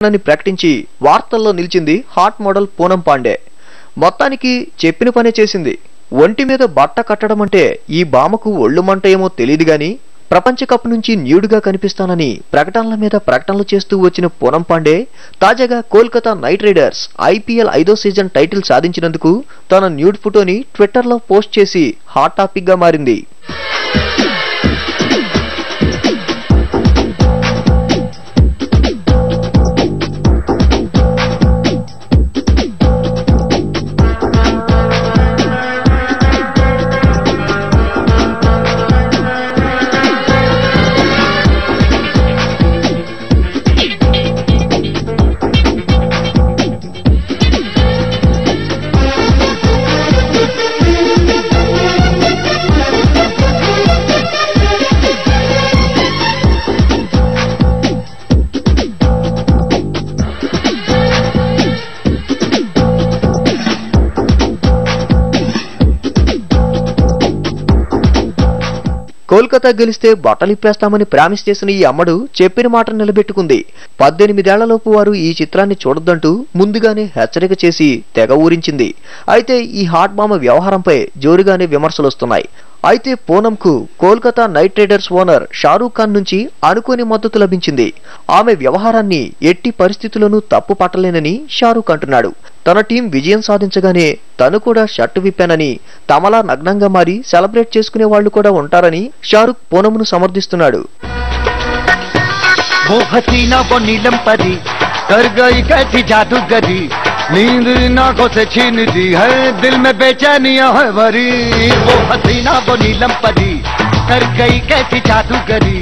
అని ప్రకటించి వార్తల్లో నిలిచింది హాట్ మోడల్ పూనం పాండే. మొత్తానికి చెప్పిన పనే చేసింది. ఒంటి మీద బట్ట కట్టడం అంటే ఈ భామకు ఒళ్ళు మంట ఏమో తెలియదు గాని ప్రపంచ కప్ నుంచి న్యూడ్గా కనిపిస్తానని ప్రకటనల మీద ప్రకటనలు చేస్తూ వచ్చిన పూనం పాండే తాజాగా కోల్కతా నైట్ రైడర్స్ IPL 5వ సీజన్ టైటిల్ సాధించినందుకు తన న్యూడ్ ఫోటోని ట్విట్టర్లో పోస్ట్ చేసి హాట్ టాపిక్ గా మారింది. కోల్కతా గెలిస్తే బట్టలిప్పేస్తామని ప్రామిస్ చేసిన ఈ అమ్మడు చెప్పిన మాట నిలబెట్టుకుంది. 18 ఏళ్లలోపు వారు ఈ చిత్రాన్ని చూడొద్దంటూ ముందుగానే హెచ్చరిక చేసి తెగ ఊరించింది. అయితే ఈ హాట్ బామ వ్యవహారంపై జోరుగానే విమర్శలొస్తున్నాయి. అయితే పూనంకు Kolkata Knight Riders owner Shahrukh Khan నుంచి అనుకోని మద్దతు లభించింది. ఆమె వ్యవహారాన్ని ఎట్టి పరిస్థితుల్లోనూ తప్పు పట్టలేనని షారూక్ అంటున్నాడు. తన టీం విజయం సాధించగానే తను కూడా షర్టు విప్పానని, తమలా నగ్నంగా మారి సెలబ్రేట్ చేసుకునే వాళ్లు కూడా ఉంటారని షారూక్ పూనంను సమర్థిస్తున్నాడు. नींद नाकों से छीन दी है, दिल में बेचैनियां है भरी. वो हसीना वो नीलम परी कर गई कैसी जादूगरी.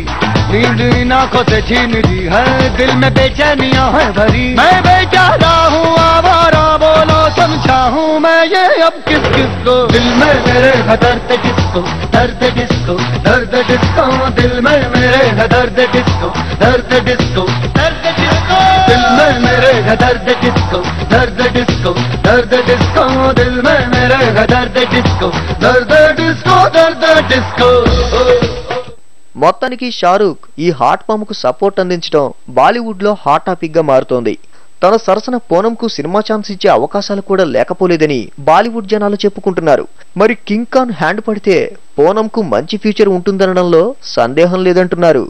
नींद नाकों से छीन दी है, दिल में बेचैनियां है भरी. मैं बेचारा हूँ आवारा, बोलो समझा हूँ मैं ये अब किस किस को. दिल में मेरे है दर्द डिस्को, दर्द डिस्को, दर्द डिस्को. दिल में मेरे है दर्द डिस्को, दर्द डिस्को, दर्द डिस्को. दिल में मेरे है दर्द डिस्को, दर्द डिस्को, दर्द डिस्को. दिल में मेरे है दर्द डिस्को, दर्द डिस्को, दर्द डिस्को. మొత్తానికి షారూక్ ఈ హాట్ బామ్కు సపోర్ట్ అందించడం బాలీవుడ్ లో హాట్ టాపిక్ గా మారుతోంది. తన సరసన పూనంకు సినిమా ఛాన్స్ ఇచ్చే అవకాశాలు కూడా లేకపోలేదని బాలీవుడ్ జనాలు చెప్పుకుంటున్నారు. మరి కింగ్ ఖాన్ హ్యాండ్ పడితే పూనంకు మంచి ఫ్యూచర్ ఉంటుందనడంలో సందేహం లేదంటున్నారు.